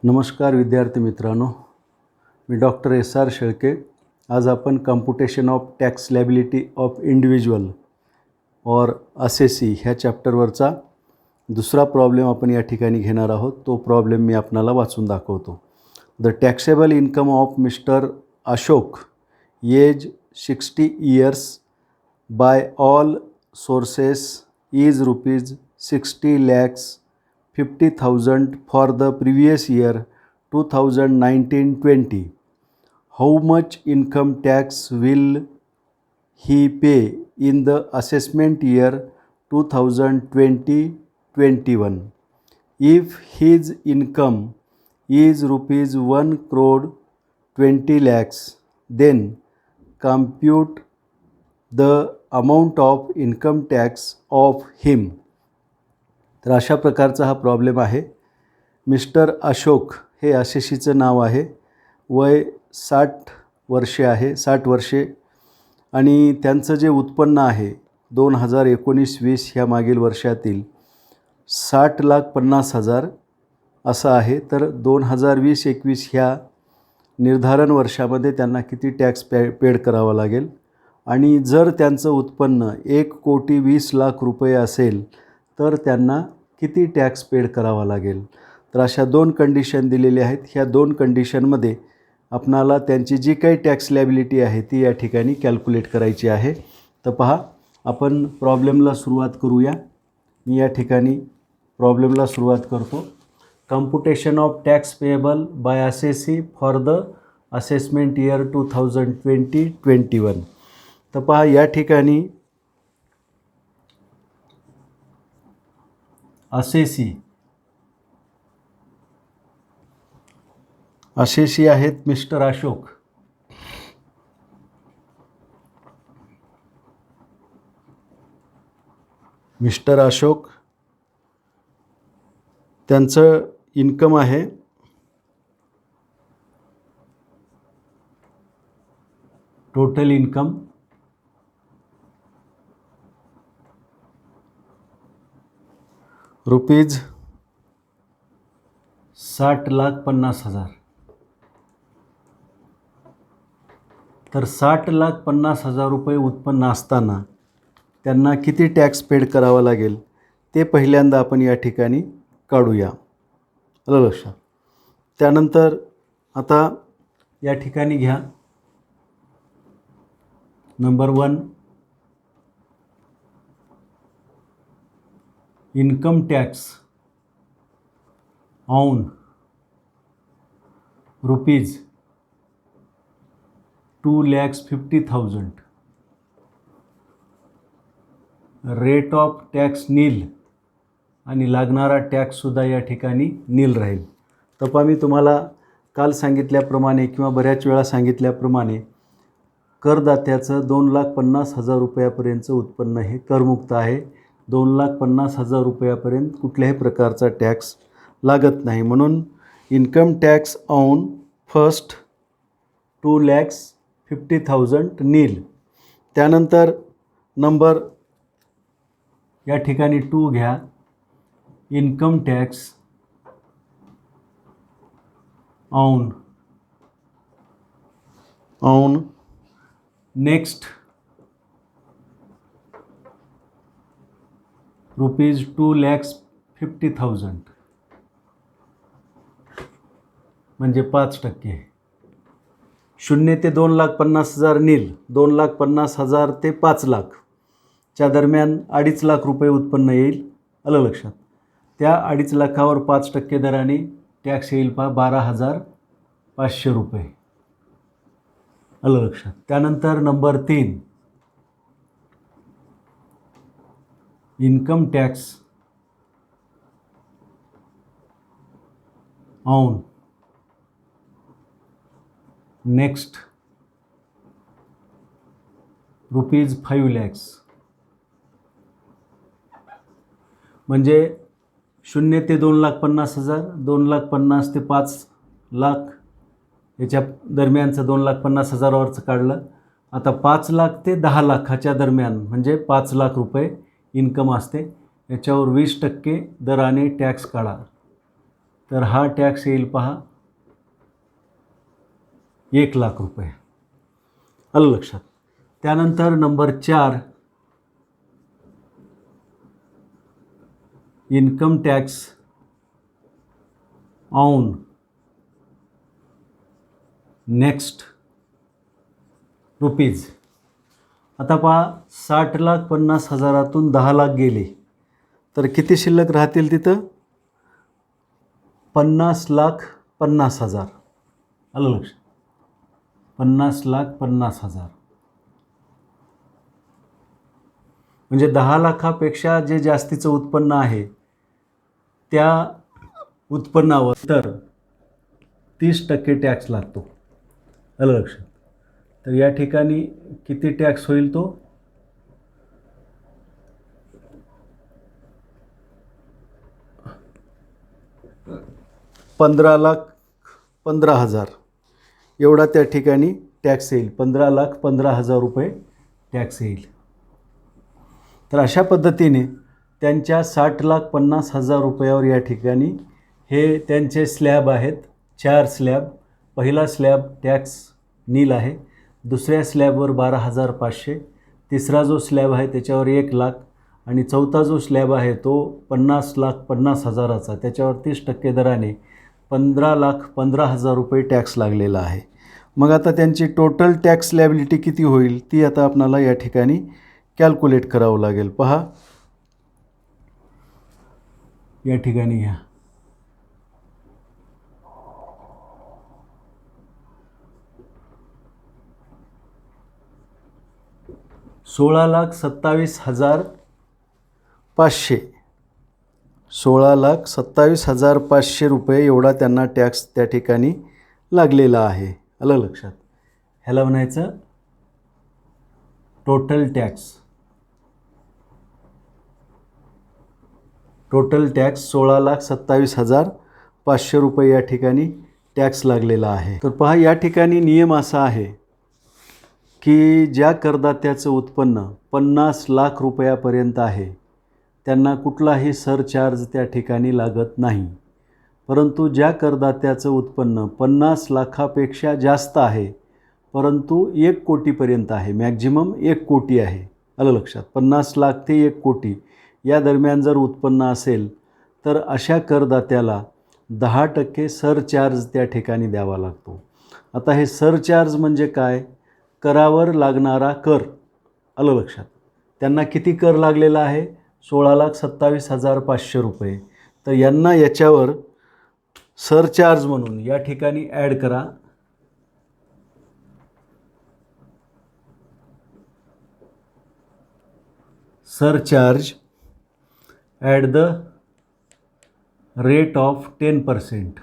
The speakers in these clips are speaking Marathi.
नमस्कार विद्यार्थी मित्रांनो, मी डॉक्टर SR शेळके। आज आपण computation of tax liability of individual और असेसी ह्या चॅप्टरवरचा दुसरा प्रॉब्लेम आपण या ठिकाणी घेणार आहोत। तो प्रॉब्लेम मी आपणाला वाचून दाखवतो। The taxable income of mister Ashok age 60 years by all sources is ₹60,50,000 for the previous year 2019-20. How much income tax will he pay in the assessment year 2020-21? If his income is rupees 1 crore 20 lakhs, then compute the amount of income tax of him. तर अशा प्रकारचा हा प्रॉब्लेम आहे। मिस्टर अशोक हे असेसीचं नाव आहे। वय 60 वर्षे आहे, 60 वर्षे, आणि त्यांचं जे उत्पन्न आहे 2019-20 ह्या मागील वर्षातील 60,50,000 असं आहे। तर 2020-21 ह्या निर्धारण वर्षामध्ये त्यांना किती टॅक्स पेड करावा लागेल, आणि जर त्यांचं उत्पन्न 1,20,00,000 रुपये असेल तर त्यांना किती टॅक्स पेड करावा लागेल। तर अशा दोन कंडिशन दिलेल्या आहेत। ह्या दोन कंडिशनमध्ये आपणाला त्यांची जी काही टॅक्स लायबिलिटी आहे ती या ठिकाणी कॅल्क्युलेट करायची आहे। तर पहा, आपण प्रॉब्लेमला सुरुवात करूया। मी या ठिकाणी प्रॉब्लेमला सुरुवात करतो। Computation of tax payable by assessee for the assessment year 2020-21। तर पहा, या ठिकाणी असेसी आहेत मिस्टर अशोक। मिस्टर अशोक त्यांचं इन्कम आहे टोटल इन्कम रुपीज 60,50,000। तर 60,50,000 रुपये उत्पन्न असताना त्यांना किती टॅक्स पेड करावा लागेल ते पहिल्यांदा आपण या ठिकाणी काढूया। आलं लक्षात? त्यानंतर आता या ठिकाणी घ्या number 1, income tax on rupees 2,50,000, rate of tax nil, आणि लागणारा टॅक्ससुद्धा या ठिकाणी नील राहील। तर पहा, मी तुम्हाला काल सांगितल्याप्रमाणे किंवा बऱ्याच वेळा सांगितल्याप्रमाणे करदात्याचं 2,50,000 रुपयापर्यंतचं उत्पन्न हे करमुक्त आहे। 2,50,000 रुपयापर्यंत कुठल्याही प्रकारचा टॅक्स लागत नाही, म्हणून इन्कम टॅक्स ऑन फर्स्ट 2,50,000 नील। त्यानंतर नंबर या ठिकाणी 2 घ्या, income tax on next rupees 2,50,000 म्हणजे 5%। 0 ते 2,50,000 नील, 2,50,000 ते 5,00,000 च्या दरम्यान 2.5 लाख रुपये उत्पन्न येईल। आलं लक्षात? त्या 2.5 लाखावर 5% दराने टॅक्स येईल पहा 12,500 रुपये। आलं लक्षात? त्यानंतर number 3, income tax on next rupees 5 lakhs, म्हणजे 0 ते 2,50,000, 2,50,000 ते 5,00,000 याच्या दरम्यानचं 2,50,000वरचं काढलं। आता 5,00,000 ते 10,00,000च्या दरम्यान म्हणजे 5,00,000 रुपये इन्कम असते। याच्यावर 20% दराने टॅक्स काढा। तर हा टॅक्स येईल पहा 1,00,000 रुपये. आलं लक्षात. त्यानंतर number 4 income tax on next rupees. आता पहा 60,50,000 10 लाख गेले तर किती शिल्लक राहतील तिथं? 50,50,000. आलं लक्षात. 50,50,000 म्हणजे 10 लाखापेक्षा जे जास्तीचं उत्पन्न आहे त्या उत्पन्नावर तर 30% टॅक्स लागतो. आलं लक्षात. तर या ठिकाणी किती टॅक्स होईल तो? 15,15,000 एवढा त्या ठिकाणी टॅक्स येईल. 15,15,000 रुपये टॅक्स येईल. तर अशा पद्धतीने त्यांच्या 60,50,000 रुपयावर या ठिकाणी हे त्यांचे स्लॅब आहेत. 4 स्लॅब. पहिला स्लॅब टॅक्स नील आहे. दुसऱ्या स्लॅबवर 12,500. तिसरा जो स्लॅब आहे त्याच्यावर 1,00,000 आणि चौथा जो स्लॅब आहे तो 50,50,000चा त्याच्यावर 30% दराने 15,15,000 रुपये टॅक्स लागलेला आहे. मग आता त्यांची टोटल टॅक्स लॅबिलिटी किती होईल ती आता आपल्याला या ठिकाणी कॅल्क्युलेट करावं लागेल. पहा या ठिकाणी घ्या. 16,27,500 16,27,500 रुपये एवढा त्यांना टॅक्स त्या ठिकाणी लागलेला आहे. आलं लक्षात. ह्याला म्हणायचं टोटल टॅक्स. टोटल टॅक्स 16,27,500 रुपये या ठिकाणी टॅक्स लागलेला आहे. तर पहा या ठिकाणी नियम असा आहे की ज्या करदात्याचं उत्पन्न 50,00,000 रुपयापर्यंत आहे त्यांना कुठलाही सरचार्ज त्या ठिकाणी लागत नाही. परंतु ज्या करदात्याचं उत्पन्न 50 लाखापेक्षा जास्त आहे परंतु 1 कोटीपर्यंत आहे, मॅक्झिमम 1 कोटी आहे. आलं लक्षात. 50 लाख ते 1 कोटी या दरम्यान जर उत्पन्न असेल तर अशा करदात्याला 10% सरचार्ज त्या ठिकाणी द्यावा लागतो. आता हे सरचार्ज म्हणजे काय? करावर लागणारा कर. आलं लक्षात. त्यांना किती कर लागलेला आहे? 16,27,500 रुपये. तर यांना याच्यावर सरचार्ज म्हणून या ठिकाणी ॲड करा. Surcharge at the rate of 10%.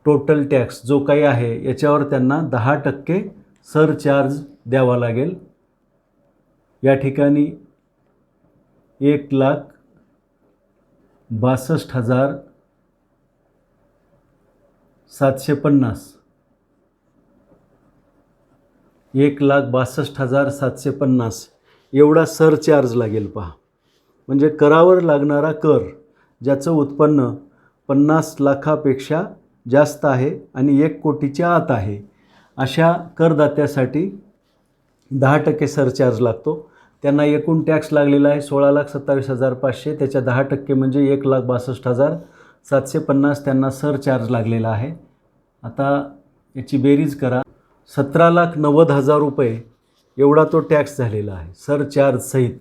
Total tax जो काही आहे याच्यावर त्यांना 10% सरचार्ज द्यावा लागेल. या ठिकाणी 1,62,750 1,62,750 एवढा सरचार्ज लागेल. पहा म्हणजे करावर लागणारा कर ज्याचं उत्पन्न 50 लाखापेक्षा जास्त आहे आणि 1 कोटीच्या आत आहे अशा करदात्यासाठी 10% सरचार्ज लागतो. त्यांना एकूण टॅक्स लागलेला आहे 16,27,500. त्याच्या 10% म्हणजे 1,62,750 त्यांना सरचार्ज लागलेला आहे. आता याची बेरीज करा. 17,90,000 रुपये एवढा तो टॅक्स झालेला आहे सरचार्ज सहित.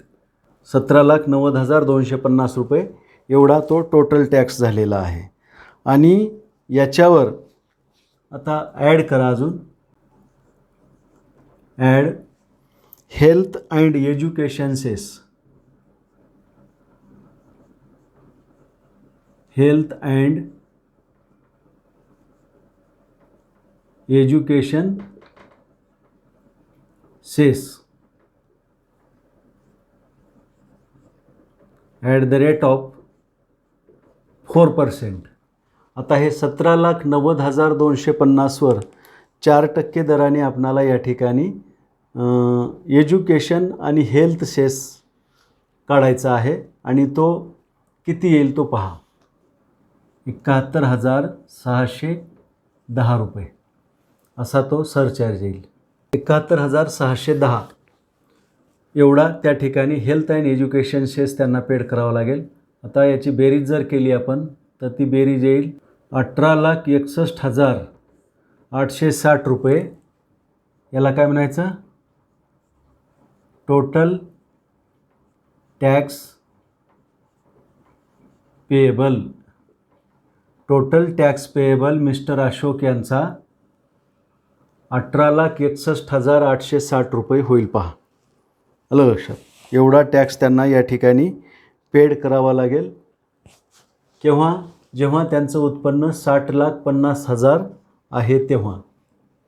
17,90,250 रुपये एवढा तो टोटल टॅक्स झालेला आहे. आणि याच्यावर आता ॲड करा अजून. Add health and education cess. Health and education cess at the rate of 4%. आता हे 17,90,250 वर 4% दराने आपणाला या ठिकाणी एज्युकेशन आणि हेल्थ सेस काढायचा आहे आणि तो किती येईल तो पहा. 71,610 रुपये असा तो सरचार्ज येईल. 71,610 एवढा त्या ठिकाणी हेल्थ अँड एज्युकेशन सेस त्यांना पेड करावं लागेल. आता याची बेरीज जर केली आपण तर ती बेरीज येईल 18,61,860 रुपये. याला काय म्हणायचं? Total tax payable. Total tax payable mister Ashok यांचा 18,61,860 रुपये होईल. पहा, आलं लक्षात? एवढा टॅक्स त्यांना या ठिकाणी पेड करावा लागेल. केव्हा? जेव्हा त्यांचं उत्पन्न 60,50,000 आहे तेव्हा.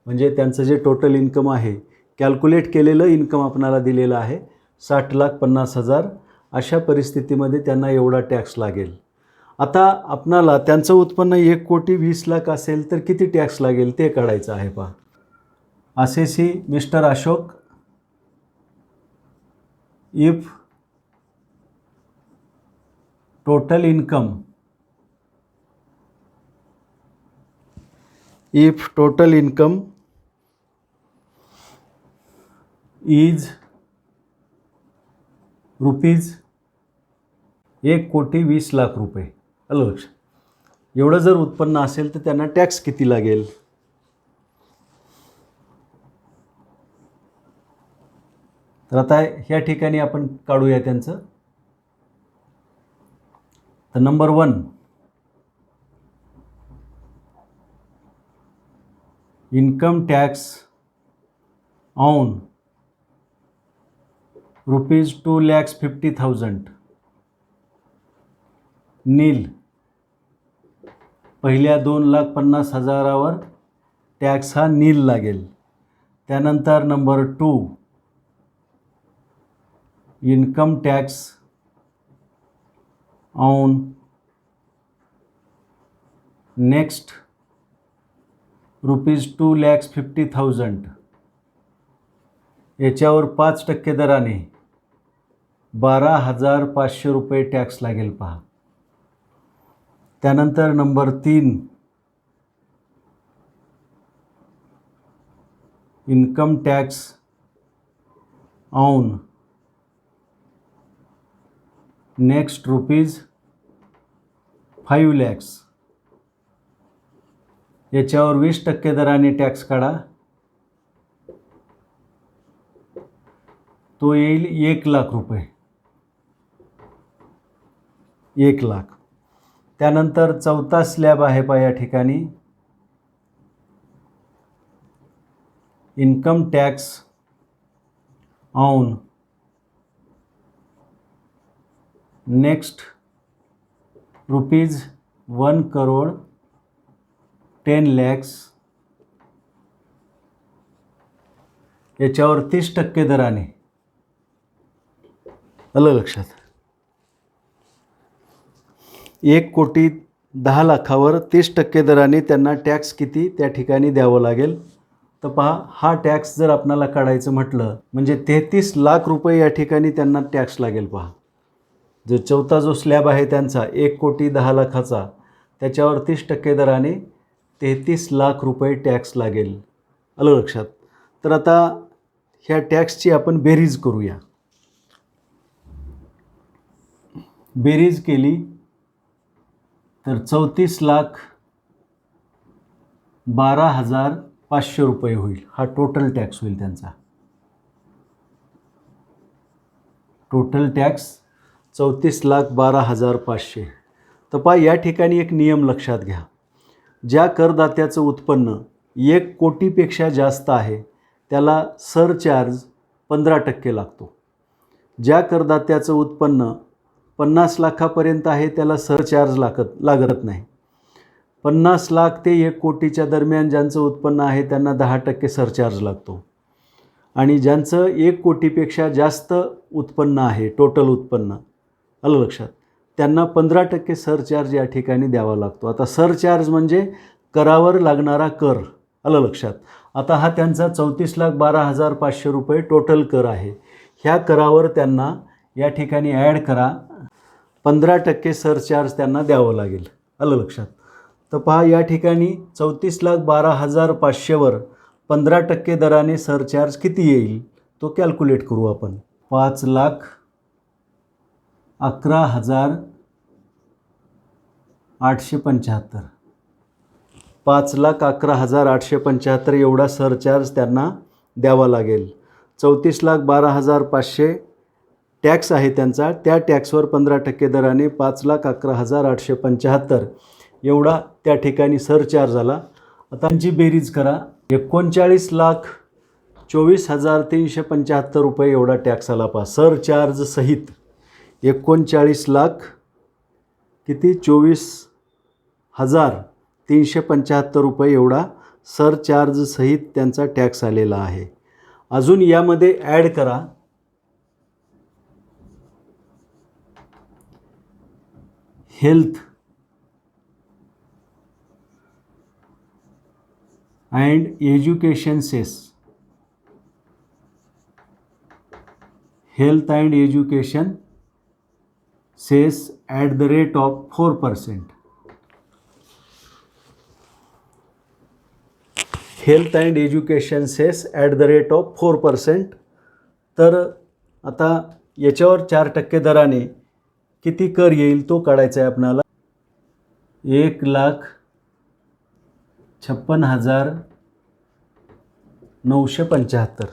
म्हणजे त्यांचं जे टोटल इन्कम आहे, कॅल्क्युलेट केलेलं इन्कम आपणाला दिलेलं आहे 60,50,000. अशा परिस्थितीमध्ये त्यांना एवढा टॅक्स लागेल. आता आपणाला त्यांचं उत्पन्न 1,20,00,000 असेल तर किती टॅक्स लागेल ते काढायचं आहे. पहा, assessee mister Ashok if total income is rupees 1,20,00,000 रुपये. आलं लक्षात? एवढं जर उत्पन्न असेल तर त्यांना टॅक्स किती लागेल? तर आता ह्या ठिकाणी आपण काढूया त्यांचं. तर number 1, income tax on rupees 2,50,000 नील. पहिल्या 2,50,000 टॅक्स हा नील लागेल. त्यानंतर number 2, income tax on next rupees 2,50,000 याच्यावर 5% दराने 12,500 रुपये टॅक्स लागेल. पहा, त्यानंतर number 3, income tax on next rupees 5 lakhs याच्यावर 20% दराने टॅक्स काढा. तो येईल 1,00,000 रुपये. 1,00,000. त्यानंतर चौथा स्लॅब आहे पहा या ठिकाणी, income tax on next rupees 1,10,00,000 याच्यावर 30% दराने. आलं लक्षात? 1,10,00,000वर 30% दराने त्यांना टॅक्स किती त्या ठिकाणी द्यावं लागेल. तर पहा, हा टॅक्स जर आपणाला काढायचं म्हटलं म्हणजे 33,00,000 रुपये या ठिकाणी त्यांना टॅक्स लागेल. पहा, जो चौथा जो स्लॅब आहे त्यांचा 1,10,00,000चा त्याच्यावर 30% दराने 33,00,000 रुपये टॅक्स लागेल. आलं लक्षात? तर आता ह्या टॅक्सची आपण बेरीज करूया. बेरीज केली तर 34,12,500 रुपये होईल. हा टोटल टॅक्स होईल त्यांचा. Total tax 34,12,500. तर पहा, या ठिकाणी एक नियम लक्षात घ्या. ज्या करदात्याचं उत्पन्न 1 कोटीपेक्षा जास्त आहे त्याला सरचार्ज 15% लागतो. ज्या करदात्याचं उत्पन्न 50 लाखापर्यंत आहे त्याला सरचार्ज लागत नाही. 50 लाख ते 1 कोटीच्या दरम्यान ज्यांचं उत्पन्न आहे त्यांना 10% सरचार्ज लागतो. आणि ज्यांचं 1 कोटीपेक्षा जास्त उत्पन्न आहे, टोटल उत्पन्न, आलं लक्षात, त्यांना 15% सरचार्ज या ठिकाणी द्यावा लागतो. आता सरचार्ज म्हणजे करावर लागणारा कर. आलं लक्षात? आता हा त्यांचा 34,12,500 रुपये टोटल कर आहे. ह्या करावर त्यांना या ठिकाणी ॲड करा 15% सरचार्ज त्यांना द्यावं लागेल. आलं लक्षात. तर पहा या ठिकाणी 34,12,500वर 15% दराने सरचार्ज किती येईल तो कॅल्क्युलेट करू आपण. 5,11,875 5,11,875 एवढा सरचार्ज त्यांना द्यावा लागेल. 34,12,500 टॅक्स आहे त्यांचा, त्या टॅक्सवर 15% दराने 5,11,875 एवढा त्या ठिकाणी सरचार्ज आला. आता त्यांची बेरीज करा. 39,24,375 रुपये एवढा टॅक्स आला. पहा सरचार्ज सहित 39,00,000 किती 24,375 रुपये एवढा सरचार्ज सहित त्यांचा टॅक्स आलेला आहे. अजून यामध्ये ॲड करा health and education cess. Health and education cess at the rate of 4%. Health and education cess at the rate of 4%. तर आता याच्यावर 4% दराने किती कर येईल तो काढायचा आहे आपणाला. 1,56,975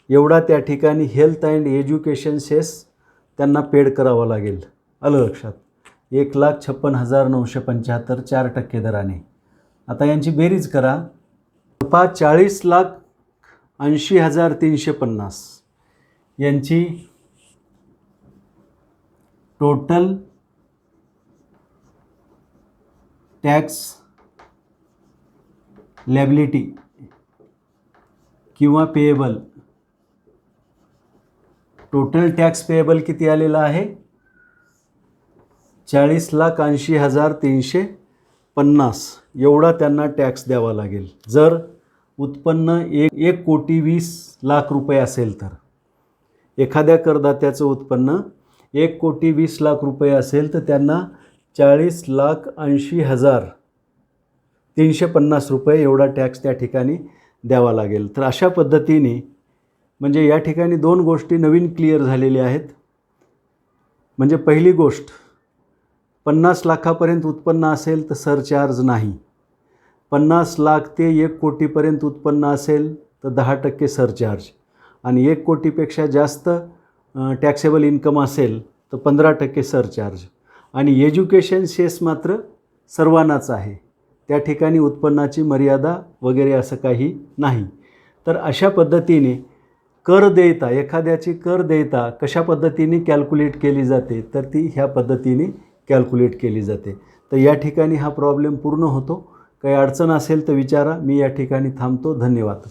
एवढा त्या ठिकाणी हेल्थ अँड एज्युकेशन सेस त्यांना पेड करावा लागेल. आलं लक्षात. 1,56,975 4% दराने. आता यांची बेरीज करा. 40,80,350 यांची टोटल टॅक्स लॅबिलिटी किंवा पेएबल. टोटल टॅक्स पेएबल किती आलेला आहे 40,80,350 एवढा त्यांना टॅक्स द्यावा लागेल. जर उत्पन्न 1,20,00,000 रुपये असेल तर, एखाद्या करदात्याचं उत्पन्न 1,20,00,000 रुपये असेल तर त्यांना 40,80,350 रुपये एवढा टॅक्स त्या ठिकाणी द्यावा लागेल. तर अशा पद्धतीने म्हणजे या ठिकाणी 2 गोष्टी नवीन क्लिअर झालेल्या आहेत. म्हणजे पहिली गोष्ट 50 लाखापर्यंत उत्पन्न असेल तर सरचार्ज नाही. 50 लाख ते 1 कोटीपर्यंत उत्पन्न असेल तर 10% सरचार्ज, आणि 1 कोटीपेक्षा जास्त टॅक्सेबल इन्कम असेल तर 15% सरचार्ज. आणि एज्युकेशन सेस मात्र सर्वांनाच आहे, त्या ठिकाणी उत्पन्नाची मर्यादा वगैरे असं काही नाही. तर अशा पद्धतीने कर देयता, एखाद्याची कर देयता कशा पद्धतीने कॅल्क्युलेट केली जाते तर ती ह्या पद्धतीने कॅल्क्युलेट केली जाते. तर या ठिकाणी हा प्रॉब्लेम पूर्ण होतो. काही अडचण असेल तर विचारा. मी या ठिकाणी थांबतो. धन्यवाद.